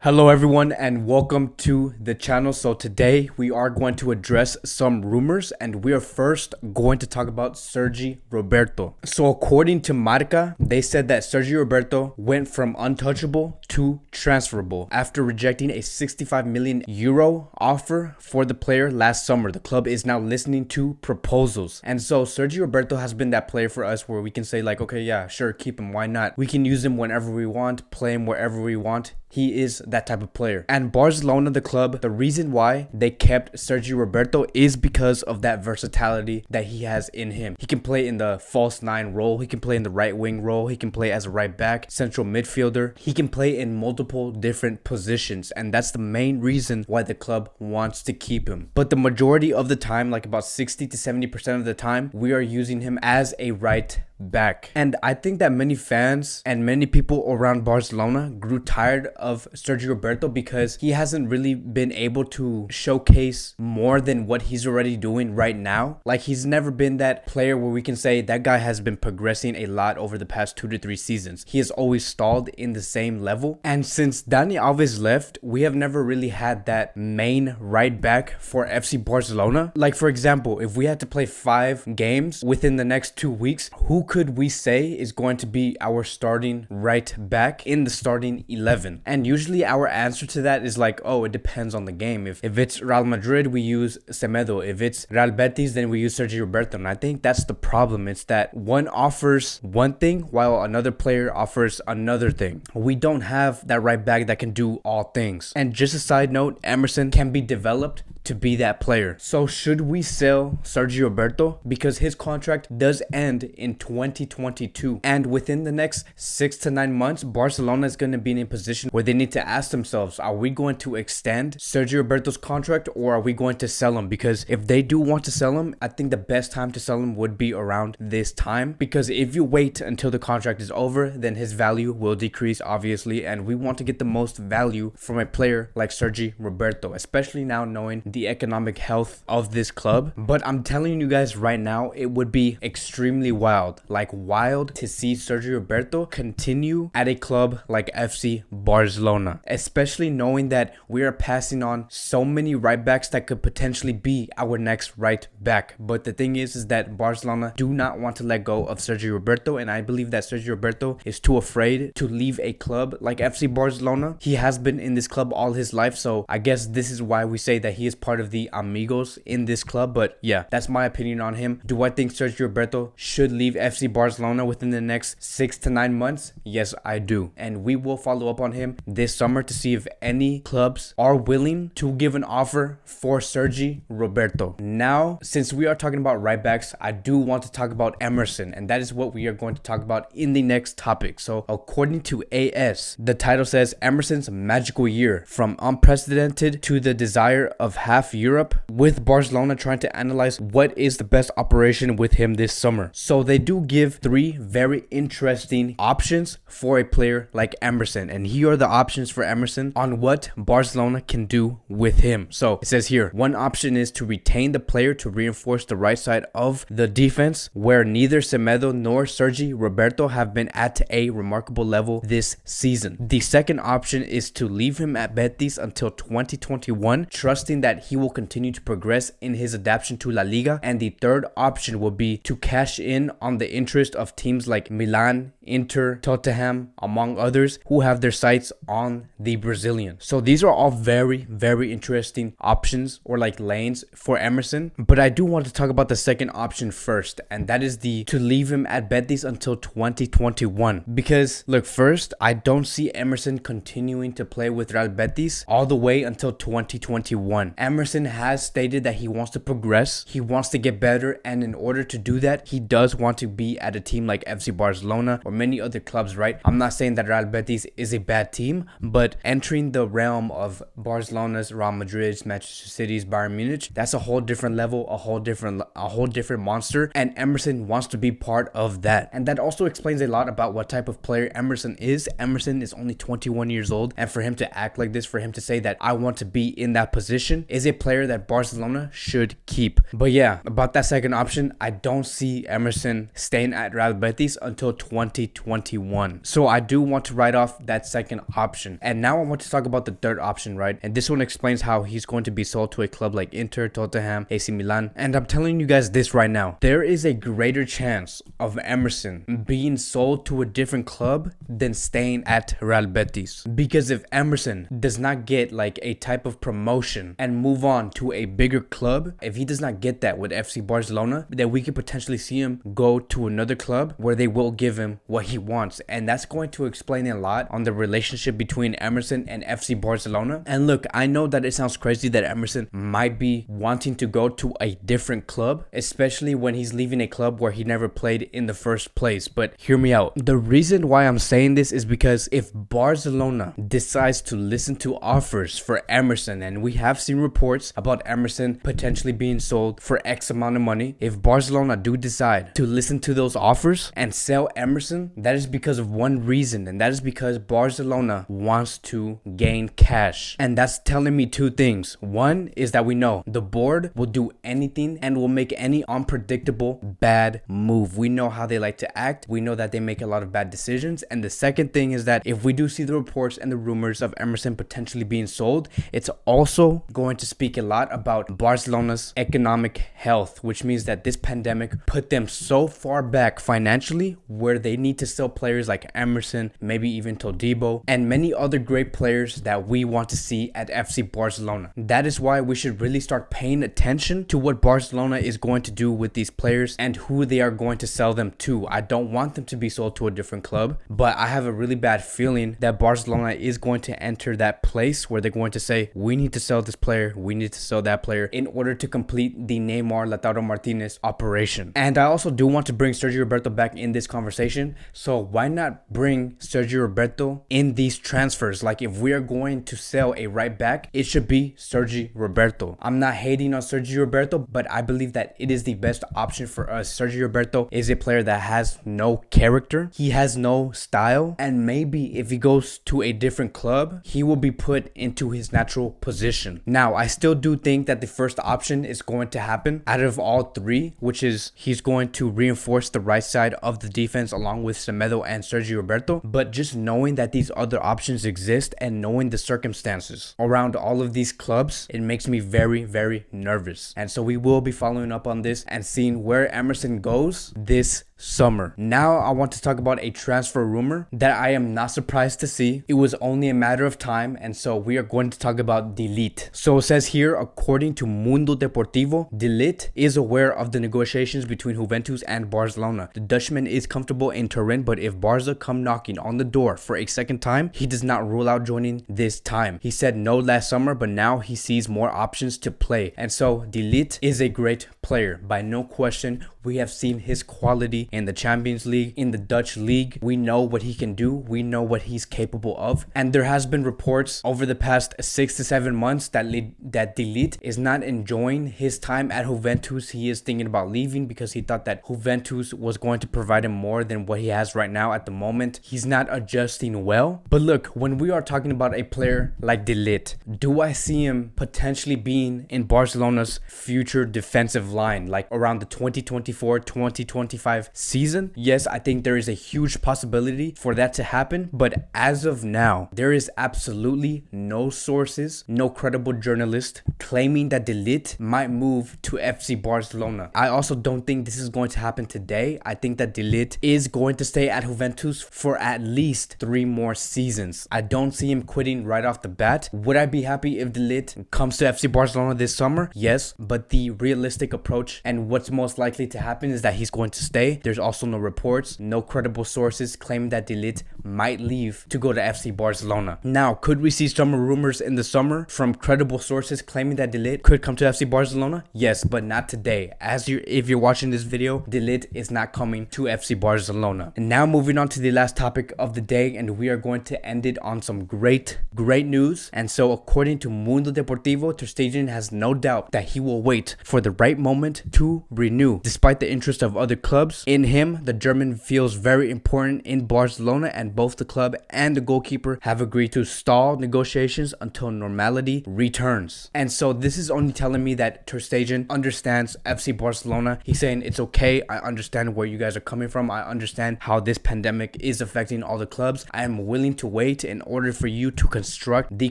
Hello everyone and welcome to the channel. So today we are going to address some rumors and we are first going to talk about Sergi Roberto. So according to Marca, they said that Sergi Roberto went from untouchable to transferable after rejecting a 65 million euro offer for the player last summer. The club is now listening to proposals. And so Sergi Roberto has been that player for us where we can say like, okay, yeah, sure, keep him. Why not? We can use him whenever we want, play him wherever we want. He is that type of player. And Barcelona, the club, the reason why they kept Sergi Roberto is because of that versatility that he has in him. He can play in the false nine role. He can play in the right wing role. He can play as a right back, central midfielder. He can play in multiple different positions. And that's the main reason why the club wants to keep him. But the majority of the time, like about 60 to 70% of the time, we are using him as a right back. And I think that many fans and many people around Barcelona grew tired of Sergi Roberto because he hasn't really been able to showcase more than what he's already doing right now. Like, he's never been that player where we can say that guy has been progressing a lot over the past 2 to 3 seasons. He has always stalled in the same level. And since Dani Alves left, we have never really had that main right back for FC Barcelona. Like, for example, if we had to play 5 games within the next 2 weeks, who could we say is going to be our starting right back in the starting 11? And usually our answer to that is like, oh, it depends on the game. If it's Real Madrid, we use Semedo. If it's Real Betis, then we use Sergi Roberto. And I think that's the problem. It's that one offers one thing while another player offers another thing. We don't have that right back that can do all things. And just a side note, Emerson can be developed to be that player. So should we sell Sergi Roberto? Because his contract does end in 2022. And within the next 6 to 9 months, Barcelona is going to be in a position where they need to ask themselves, are we going to extend Sergi Roberto's contract or are we going to sell him? Because if they do want to sell him, I think the best time to sell him would be around this time. Because if you wait until the contract is over, then his value will decrease, obviously. And we want to get the most value from a player like Sergi Roberto, especially now knowing the economic health of this club. But I'm telling you guys right now, it would be extremely wild, to see Sergi Roberto continue at a club like FC Barcelona, especially knowing that we are passing on so many right backs that could potentially be our next right back. But the thing is that Barcelona do not want to let go of Sergi Roberto, and I believe that Sergi Roberto is too afraid to leave a club like FC Barcelona. He has been in this club all his life, so I guess this is why we say that he is part of the amigos in this club. But yeah, that's my opinion on him. Do I think Sergi Roberto should leave FC Barcelona within the next 6 to 9 months? Yes, I do. And we will follow up on him this summer to see if any clubs are willing to give an offer for Sergi Roberto. Now, since we are talking about right backs, I do want to talk about Emerson, and that is what we are going to talk about in the next topic. So according to AS, the title says Emerson's magical year, from unprecedented to the desire of half Europe, with Barcelona trying to analyze what is the best operation with him this summer. So they do give 3 very interesting options for a player like Emerson, and here are the options for Emerson on what Barcelona can do with him. So it says here, one option is to retain the player to reinforce the right side of the defense, where neither Semedo nor Sergi Roberto have been at a remarkable level this season. The second option is to leave him at Betis until 2021, trusting that he will continue to progress in his adaptation to La Liga. And the third option will be to cash in on the interest of teams like Milan, Inter, Tottenham, among others, who have their sights on the Brazilian. So these are all very, very interesting options or like lanes for Emerson. But I do want to talk about the second option first, and that is the to leave him at Betis until 2021. Because look, first, I don't see Emerson continuing to play with Real Betis all the way until 2021. Emerson has stated that he wants to progress, he wants to get better, and in order to do that, he does want to be at a team like FC Barcelona or many other clubs, right? I'm not saying that Real Betis is a bad team, but entering the realm of Barcelona's, Real Madrid's, Manchester City's, Bayern Munich, that's a whole different level, a whole different monster, and Emerson wants to be part of that. And that also explains a lot about what type of player Emerson is. Emerson is only 21 years old, and for him to act like this, for him to say that I want to be in that position, is a player that Barcelona should keep. But yeah, about that second option, I don't see Emerson staying at Real Betis until 20 2021. So I do want to write off that second option. And now I want to talk about the third option, right? And this one explains how he's going to be sold to a club like Inter, Tottenham, AC Milan. And I'm telling you guys this right now. There is a greater chance of Emerson being sold to a different club than staying at Real Betis. Because if Emerson does not get like a type of promotion and move on to a bigger club, if he does not get that with FC Barcelona, then we could potentially see him go to another club where they will give him what he wants. And that's going to explain a lot on the relationship between Emerson and FC Barcelona. And look, I know that it sounds crazy that Emerson might be wanting to go to a different club, especially when he's leaving a club where he never played in the first place. But hear me out. The reason why I'm saying this is because if Barcelona decides to listen to offers for Emerson, and we have seen reports about Emerson potentially being sold for X amount of money, if Barcelona do decide to listen to those offers and sell Emerson, that is because of one reason, and that is because Barcelona wants to gain cash. And that's telling me two things. One is that we know the board will do anything and will make any unpredictable bad move. We know how they like to act. We know that they make a lot of bad decisions. And the second thing is that if we do see the reports and the rumors of Emerson potentially being sold, it's also going to speak a lot about Barcelona's economic health, which means that this pandemic put them so far back financially where they need to sell players like Emerson, maybe even Todibo, and many other great players that we want to see at FC Barcelona. That is why we should really start paying attention to what Barcelona is going to do with these players and who they are going to sell them to. I don't want them to be sold to a different club, but I have a really bad feeling that Barcelona is going to enter that place where they're going to say, we need to sell this player, we need to sell that player in order to complete the Neymar, Lautaro Martinez operation. And I also do want to bring Sergio Roberto back in this conversation. So why not bring Sergio Roberto in these transfers? Like if we are going to sell a right back, it should be Sergio Roberto. I'm not hating on Sergio Roberto, but I believe that it is the best option for us. Sergio Roberto is a player that has no character. He has no style. And maybe if he goes to a different club, he will be put into his natural position. Now, I still do think that the first option is going to happen out of all three, which is he's going to reinforce the right side of the defense along with Semedo and Sergio Roberto. But just knowing that these other options exist and knowing the circumstances around all of these clubs, it makes me very, very nervous. And so we will be following up on this and seeing where Emerson goes this summer. Now I want to talk about a transfer rumor that I am not surprised to see. It was only a matter of time, and so we are going to talk about Ligt. So it says here, according to Mundo Deportivo, Ligt is aware of the negotiations between Juventus and Barcelona. The Dutchman is comfortable in Turin, but if Barca come knocking on the door for a second time, he does not rule out joining this time. He said no last summer, but now he sees more options to play. And so Ligt is a great player, by no question. We have seen his quality in the Champions League, in the Dutch league. We know what he can do. We know what he's capable of. And there has been reports over the past 6 to 7 months that Ligt is not enjoying his time at Juventus. He is thinking about leaving because he thought that Juventus was going to provide him more than what he has right now at the moment. He's not adjusting well. But look, when we are talking about a player like Ligt, do I see him potentially being in Barcelona's future defensive line, like around the 2024-2025 season? Yes, I think there is a huge possibility for that to happen, but as of now, there is absolutely no sources, no credible journalist claiming that Ligt might move to FC Barcelona. I also don't think this is going to happen today. I think that Ligt is going to stay at Juventus for at least 3 more seasons. I don't see him quitting right off the bat. Would I be happy if Ligt comes to FC Barcelona this summer? Yes, but the realistic approach and what's most likely to happen is that he's going to stay. There's also no reports, no credible sources claiming that Ligt might leave to go to FC Barcelona. Now, could we see some rumors in the summer from credible sources claiming that Ligt could come to FC Barcelona? Yes, but not today. If you're watching this video, Ligt is not coming to FC Barcelona. And now moving on to the last topic of the day, and we are going to end it on some great news. And so according to Mundo Deportivo, Ter Stegen has no doubt that he will wait for the right moment to renew. Despite the interest of other clubs, in him. The German feels very important in Barcelona, and both the club and the goalkeeper have agreed to stall negotiations until normality returns. And so this is only telling me that Ter Stegen understands FC Barcelona. He's saying it's okay. I understand where you guys are coming from. I understand how this pandemic is affecting all the clubs. I am willing to wait in order for you to construct the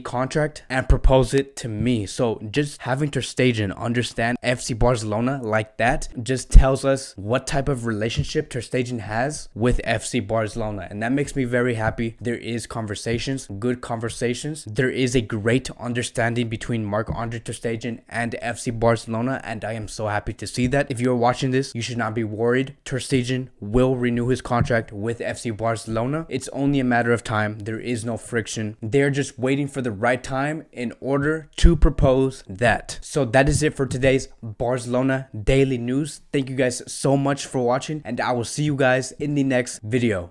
contract and propose it to me. So just having Ter Stegen understand FC Barcelona like that just tells us what type of relationship Ter Stegen has with FC Barcelona, and that makes me very happy. There is conversations, good conversations. There is a great understanding between Marc-Andre Ter Stegen and FC Barcelona, and I am so happy to see that. If you're watching this, you should not be worried. Ter Stegen will renew his contract with FC Barcelona. It's only a matter of time. There is no friction. They're just waiting for the right time in order to propose that. So that is it for today's Barcelona Daily News. Thank you guys so much for watching, and I will see you guys in the next video.